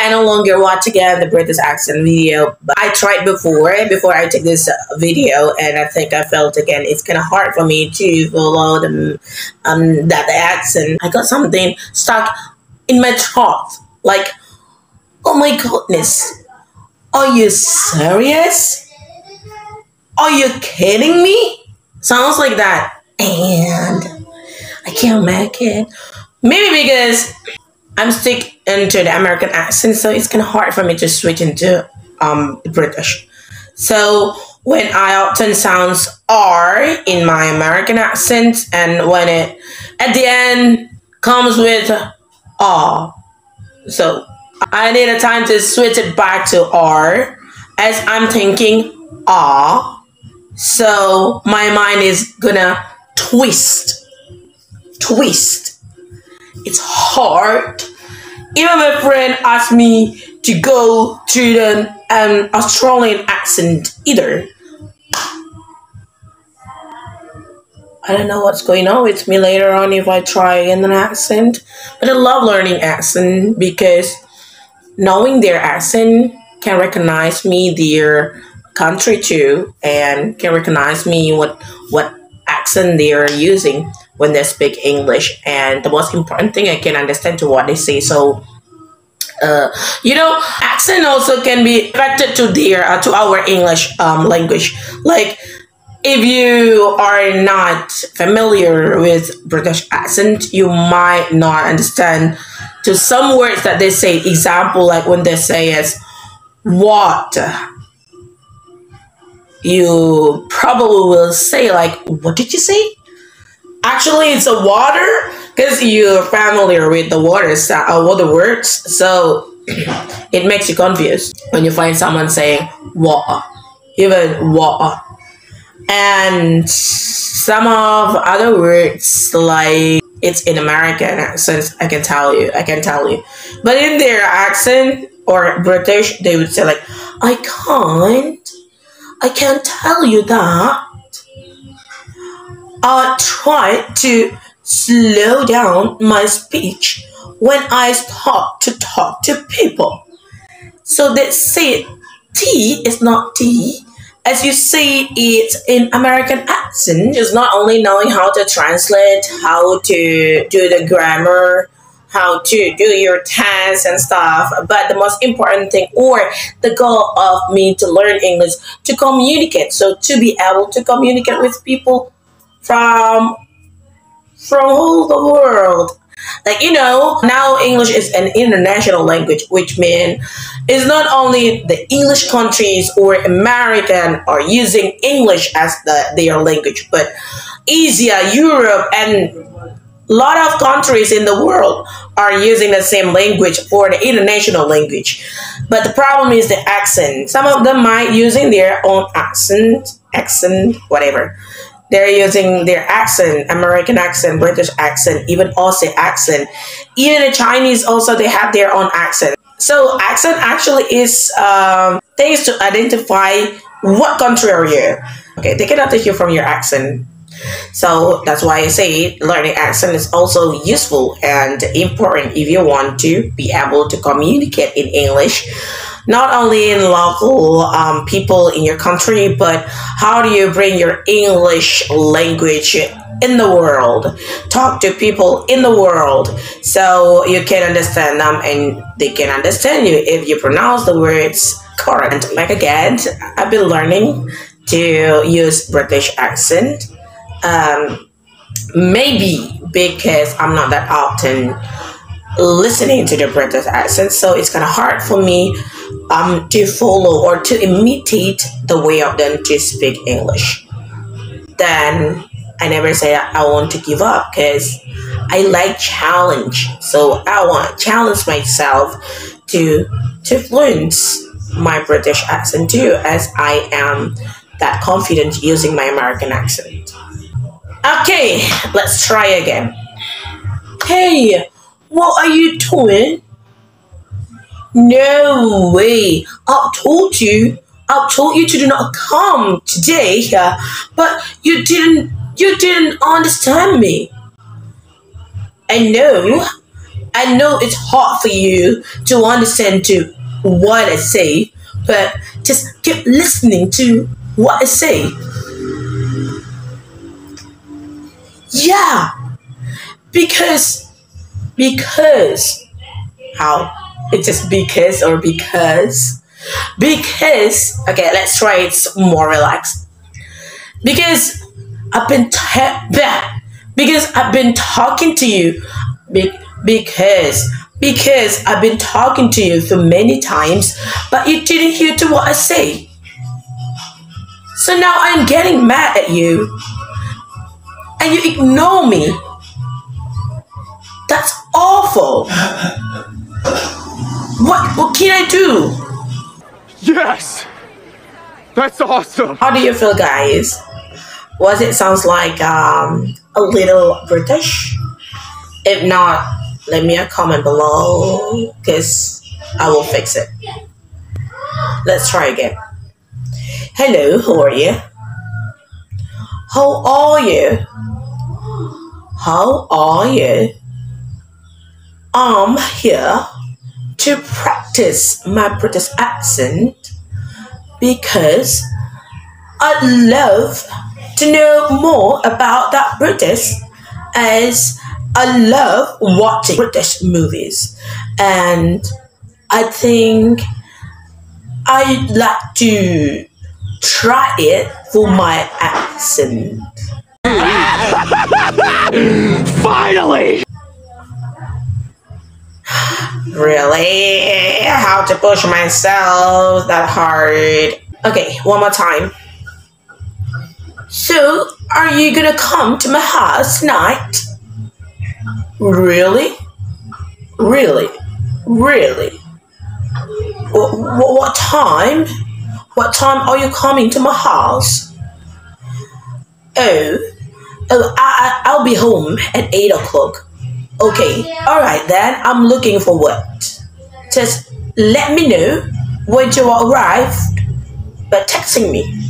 I no longer watch again the British accent video, but I tried before I took this video, and I think I felt again it's kind of hard for me to follow that accent. I got something stuck in my throat, like, oh my goodness, are you serious? Are you kidding me? Sounds like that, and I can't make it. Maybe because I'm stick into the American accent, so it's kind of hard for me to switch into British. So when I often sounds R in my American accent, and when it at the end comes with R, so I need a time to switch it back to R as I'm thinking R. So my mind is gonna twist. It's hard. Even my friend asked me to go to the Australian accent either. I don't know what's going on with me later on if I try in an accent. But I love learning accent because knowing their accent can recognize me, their country too, and can recognize me what accent they are using when they speak English. And the most important thing, I can understand to what they say. So accent also can be affected to their to our English language. Like, if you are not familiar with British accent, you might not understand to some words that they say. Example, like when they say as what, you probably will say like, what did you say? Actually, it's a water, because you're familiar with the words, so it makes you confused when you find someone saying water, even water. And some of other words, like it's in American accent, I can tell you. But in their accent or British, they would say like, I can't tell you that. I try to slow down my speech when I start to talk to people. So they say T is not T. As you see it in American accent, it's not only knowing how to translate, how to do the grammar, how to do your tasks and stuff, but the most important thing, or the goal of me to learn English, to communicate. So to be able to communicate with people from all the world. Like, now English is an international language, which means it's not only the English countries or American are using English as their language, but Asia, Europe, and a lot of countries in the world are using the same language for the international language. But the problem is the accent. Some of them might using their own accent, whatever. They're using their accent, American accent, British accent, even Aussie accent. Even the Chinese also, they have their own accent. So accent actually is things to identify what country are you. Okay, they cannot teach you from your accent. So that's why I say learning accent is also useful and important if you want to be able to communicate in English. Not only in local people in your country, but how do you bring your English language in the world? Talk to people in the world so you can understand them and they can understand you if you pronounce the words correct. Like again, I've been learning to use British accent. Maybe because I'm not that often listening to the British accent, so it's kind of hard for me to follow or to imitate the way of them to speak English. Then I never say I want to give up, because I like challenge. So I want to challenge myself to influence my British accent too, as I am that confident using my American accent. Okay, let's try again. Hey, what are you doing? No way. I told you to do not come today, but you didn't understand me. I know I know it's hard for you to understand to what I say, but just keep listening to what I say. Yeah, because how? It's just because or because? Because okay, let's try it more relaxed. Because I've been because I've been talking to you. Because I've been talking to you for many times, but you didn't hear to what I say. So now I'm getting mad at you, and you ignore me. That's awful. What can I do? Yes! That's awesome! How do you feel, guys? Was it sounds like a little British? If not, leave me a comment below, because I will fix it. Let's try again. Hello, how are you? How are you? How are you? I'm here to practice my British accent because I'd love to know more about that British, as I love watching British movies, and I think I'd like to try it for my accent. Finally! Really? How to push myself that hard? Okay, one more time. So, are you gonna come to my house tonight? Really? Really? Really? What time? What time are you coming to my house? I'll be home at 8 o'clock. Okay, alright then, I'm looking forward. Just let me know when you arrive by texting me.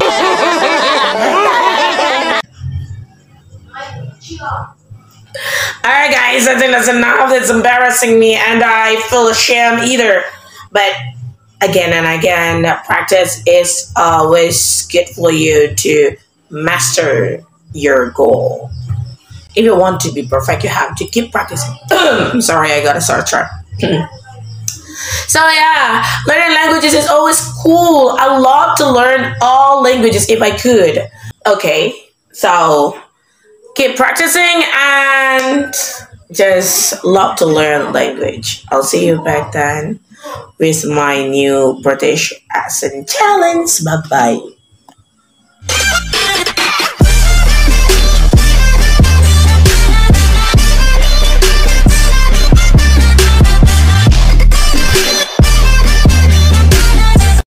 Alright guys, I think that's enough. It's embarrassing me and I feel ashamed either. But again and again, practice is always good for you to master your goal. If you want to be perfect, you have to keep practicing. I'm sorry, I got a sore throat. So yeah, learning languages is always cool. I love to learn all languages if I could. Okay, so keep practicing and just love to learn language. I'll see you back then with my new British accent challenge. Bye bye.